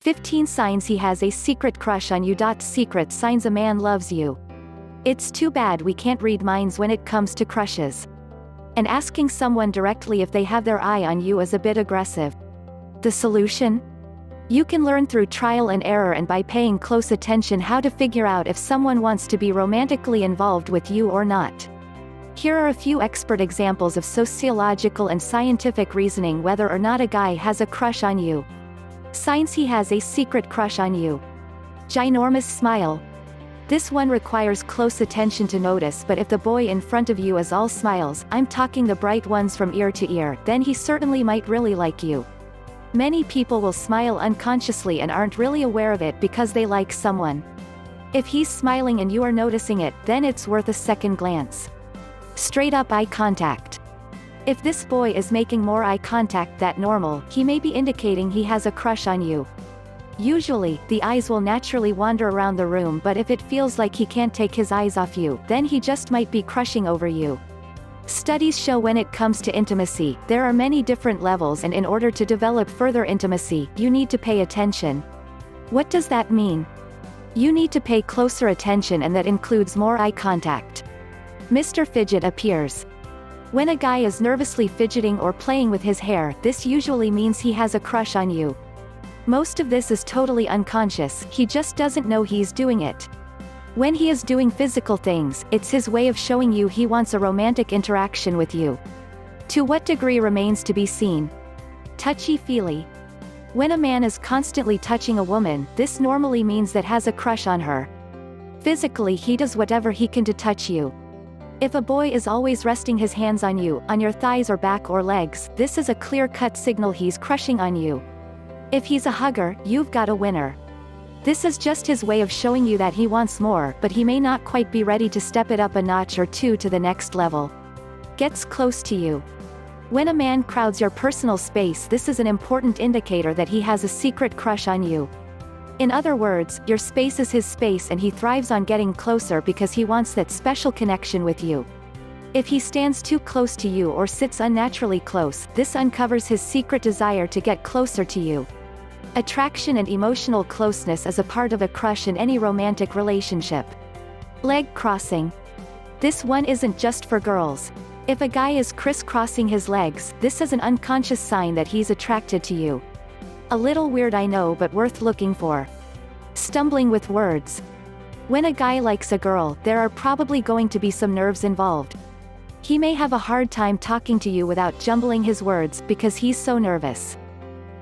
15 signs he has a secret crush on you. Secret signs a man loves you. It's too bad we can't read minds when it comes to crushes. And asking someone directly if they have their eye on you is a bit aggressive. The solution? You can learn through trial and error and by paying close attention how to figure out if someone wants to be romantically involved with you or not. Here are a few expert examples of sociological and scientific reasoning whether or not a guy has a crush on you. Signs he has a secret crush on you. Ginormous smile. This one requires close attention to notice, but if the boy in front of you is all smiles, I'm talking the bright ones from ear to ear, then he certainly might really like you. Many people will smile unconsciously and aren't really aware of it because they like someone. If he's smiling and you are noticing it, then it's worth a second glance. Straight up eye contact. If this boy is making more eye contact than normal, he may be indicating he has a crush on you. Usually, the eyes will naturally wander around the room, but if it feels like he can't take his eyes off you, then he just might be crushing over you. Studies show when it comes to intimacy, there are many different levels, and in order to develop further intimacy, you need to pay attention. What does that mean? You need to pay closer attention, and that includes more eye contact. Mr. Fidget appears. When a guy is nervously fidgeting or playing with his hair, this usually means he has a crush on you. Most of this is totally unconscious, he just doesn't know he's doing it. When he is doing physical things, it's his way of showing you he wants a romantic interaction with you. To what degree remains to be seen. Touchy-feely. When a man is constantly touching a woman, this normally means that has a crush on her. Physically, he does whatever he can to touch you. If a boy is always resting his hands on you, on your thighs or back or legs, this is a clear-cut signal he's crushing on you. If he's a hugger, you've got a winner. This is just his way of showing you that he wants more, but he may not quite be ready to step it up a notch or two to the next level. Gets close to you. When a man crowds your personal space, this is an important indicator that he has a secret crush on you. In other words, your space is his space and he thrives on getting closer because he wants that special connection with you. If he stands too close to you or sits unnaturally close, this uncovers his secret desire to get closer to you. Attraction and emotional closeness is a part of a crush in any romantic relationship. Leg crossing. This one isn't just for girls. If a guy is crisscrossing his legs, this is an unconscious sign that he's attracted to you. A little weird, I know, but worth looking for. Stumbling with words. When a guy likes a girl, there are probably going to be some nerves involved. He may have a hard time talking to you without jumbling his words because he's so nervous.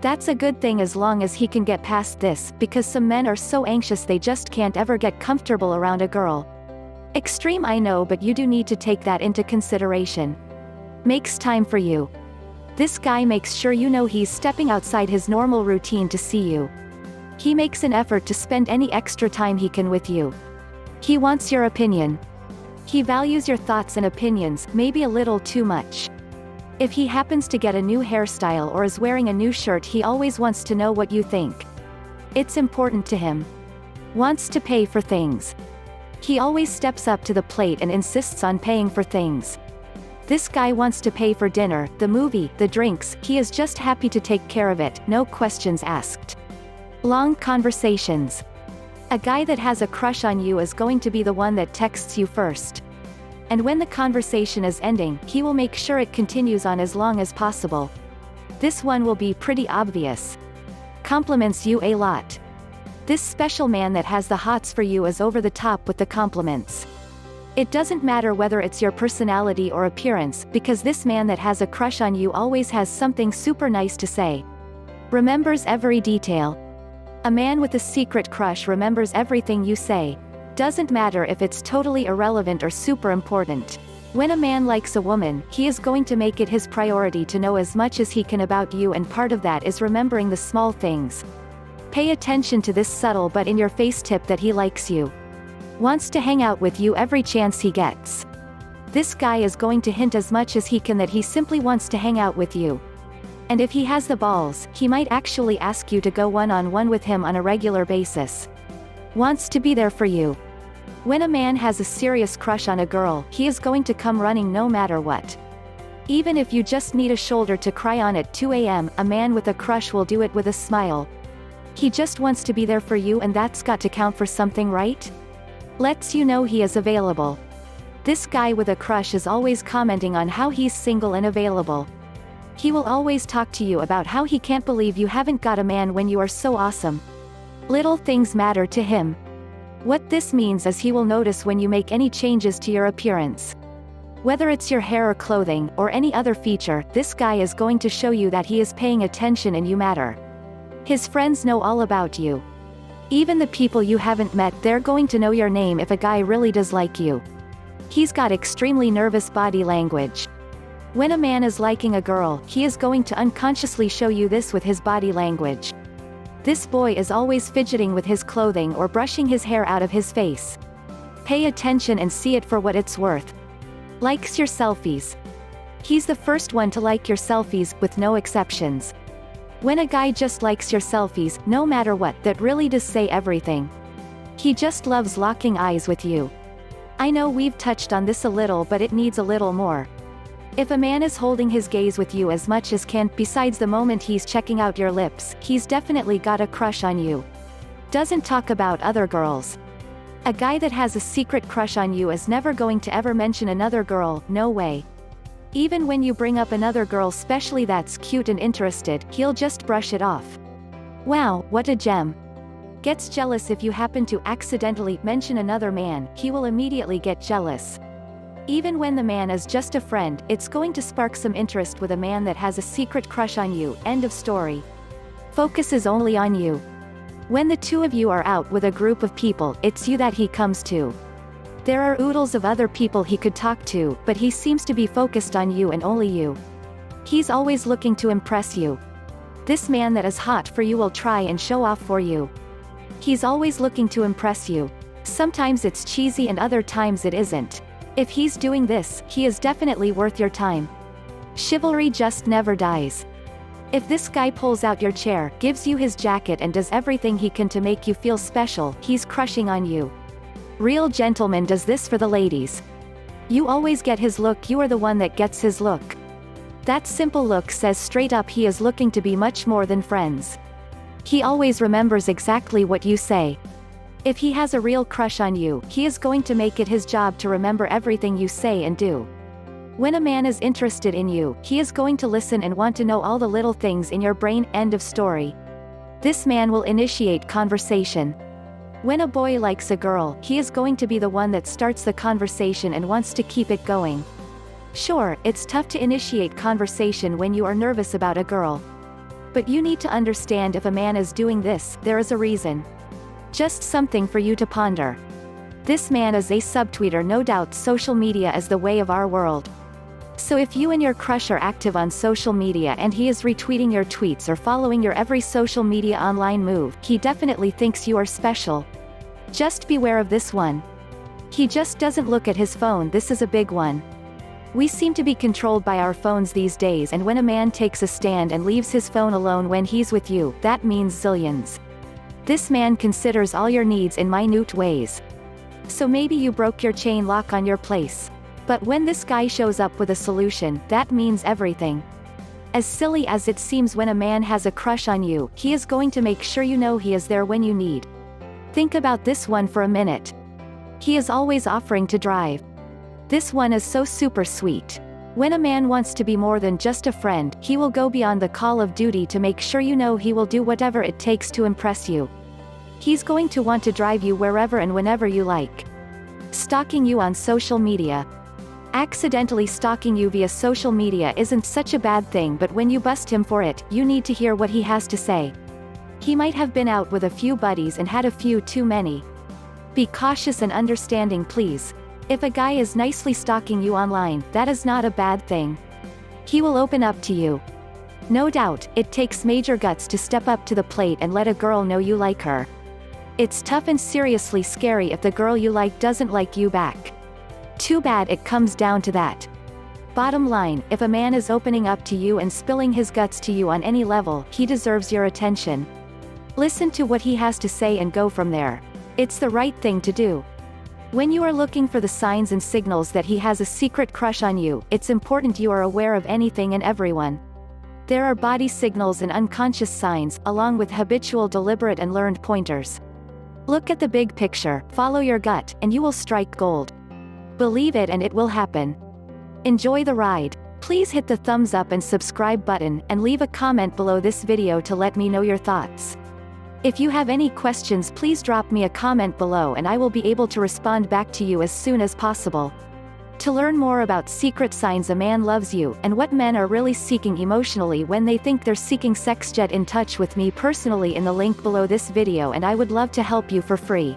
That's a good thing as long as he can get past this, because some men are so anxious they just can't ever get comfortable around a girl. Extreme, I know, but you do need to take that into consideration. Makes time for you. This guy makes sure you know he's stepping outside his normal routine to see you. He makes an effort to spend any extra time he can with you. He wants your opinion. He values your thoughts and opinions, maybe a little too much. If he happens to get a new hairstyle or is wearing a new shirt, he always wants to know what you think. It's important to him. Wants to pay for things. He always steps up to the plate and insists on paying for things. This guy wants to pay for dinner, the movie, the drinks, he is just happy to take care of it, no questions asked. Long conversations. A guy that has a crush on you is going to be the one that texts you first. And when the conversation is ending, he will make sure it continues on as long as possible. This one will be pretty obvious. Compliments you a lot. This special man that has the hots for you is over the top with the compliments. It doesn't matter whether it's your personality or appearance, because this man that has a crush on you always has something super nice to say. Remembers every detail. A man with a secret crush remembers everything you say. Doesn't matter if it's totally irrelevant or super important. When a man likes a woman, he is going to make it his priority to know as much as he can about you, and part of that is remembering the small things. Pay attention to this subtle but in-your-face tip that he likes you. Wants to hang out with you every chance he gets. This guy is going to hint as much as he can that he simply wants to hang out with you. And if he has the balls, he might actually ask you to go one-on-one with him on a regular basis. Wants to be there for you. When a man has a serious crush on a girl, he is going to come running no matter what. Even if you just need a shoulder to cry on at 2 a.m., a man with a crush will do it with a smile. He just wants to be there for you, and that's got to count for something, right? Lets you know he is available. This guy with a crush is always commenting on how he's single and available. He will always talk to you about how he can't believe you haven't got a man when you are so awesome. Little things matter to him. What this means is he will notice when you make any changes to your appearance. Whether it's your hair or clothing, or any other feature, this guy is going to show you that he is paying attention and you matter. His friends know all about you. Even the people you haven't met, they're going to know your name if a guy really does like you. He's got extremely nervous body language. When a man is liking a girl, he is going to unconsciously show you this with his body language. This boy is always fidgeting with his clothing or brushing his hair out of his face. Pay attention and see it for what it's worth. Likes your selfies. He's the first one to like your selfies, with no exceptions. When a guy just likes your selfies, no matter what, that really does say everything. He just loves locking eyes with you. I know we've touched on this a little, but it needs a little more. If a man is holding his gaze with you as much as can, besides the moment he's checking out your lips, he's definitely got a crush on you. Doesn't talk about other girls. A guy that has a secret crush on you is never going to ever mention another girl, no way. Even when you bring up another girl, especially that's cute and interested, he'll just brush it off. Wow, what a gem. Gets jealous if you happen to accidentally mention another man, he will immediately get jealous. Even when the man is just a friend, it's going to spark some interest with a man that has a secret crush on you, end of story. Focuses only on you. When the two of you are out with a group of people, it's you that he comes to. There are oodles of other people he could talk to, but he seems to be focused on you and only you. He's always looking to impress you. This man that is hot for you will try and show off for you. He's always looking to impress you. Sometimes it's cheesy and other times it isn't. If he's doing this, he is definitely worth your time. Chivalry just never dies. If this guy pulls out your chair, gives you his jacket and does everything he can to make you feel special, he's crushing on you. Real gentleman does this for the ladies. You always get his look, you are the one that gets his look. That simple look says straight up he is looking to be much more than friends. He always remembers exactly what you say. If he has a real crush on you, he is going to make it his job to remember everything you say and do. When a man is interested in you, he is going to listen and want to know all the little things in your brain, end of story. This man will initiate conversation. When a boy likes a girl, he is going to be the one that starts the conversation and wants to keep it going. Sure, it's tough to initiate conversation when you are nervous about a girl. But you need to understand, if a man is doing this, there is a reason. Just something for you to ponder. This man is a subtweeter, no doubt. Social media is the way of our world. So if you and your crush are active on social media and he is retweeting your tweets or following your every social media online move, he definitely thinks you are special. Just beware of this one. He just doesn't look at his phone. This is a big one. We seem to be controlled by our phones these days, and when a man takes a stand and leaves his phone alone when he's with you, that means zillions. This man considers all your needs in minute ways. So maybe you broke your chain lock on your place. But when this guy shows up with a solution, that means everything. As silly as it seems, when a man has a crush on you, he is going to make sure you know he is there when you need. Think about this one for a minute. He is always offering to drive. This one is so super sweet. When a man wants to be more than just a friend, he will go beyond the call of duty to make sure you know he will do whatever it takes to impress you. He's going to want to drive you wherever and whenever you like. Stalking you on social media. Accidentally stalking you via social media isn't such a bad thing, but when you bust him for it, you need to hear what he has to say. He might have been out with a few buddies and had a few too many. Be cautious and understanding, please. If a guy is nicely stalking you online, that is not a bad thing. He will open up to you. No doubt, it takes major guts to step up to the plate and let a girl know you like her. It's tough and seriously scary if the girl you like doesn't like you back. Too bad it comes down to that. Bottom line, if a man is opening up to you and spilling his guts to you on any level, he deserves your attention. Listen to what he has to say and go from there. It's the right thing to do. When you are looking for the signs and signals that he has a secret crush on you, it's important you are aware of anything and everyone. There are body signals and unconscious signs, along with habitual deliberate and learned pointers. Look at the big picture, follow your gut, and you will strike gold. Believe it and it will happen. Enjoy the ride. Please hit the thumbs up and subscribe button, and leave a comment below this video to let me know your thoughts. If you have any questions, please drop me a comment below and I will be able to respond back to you as soon as possible. To learn more about secret signs a man loves you, and what men are really seeking emotionally when they think they're seeking sex, get in touch with me personally in the link below this video and I would love to help you for free.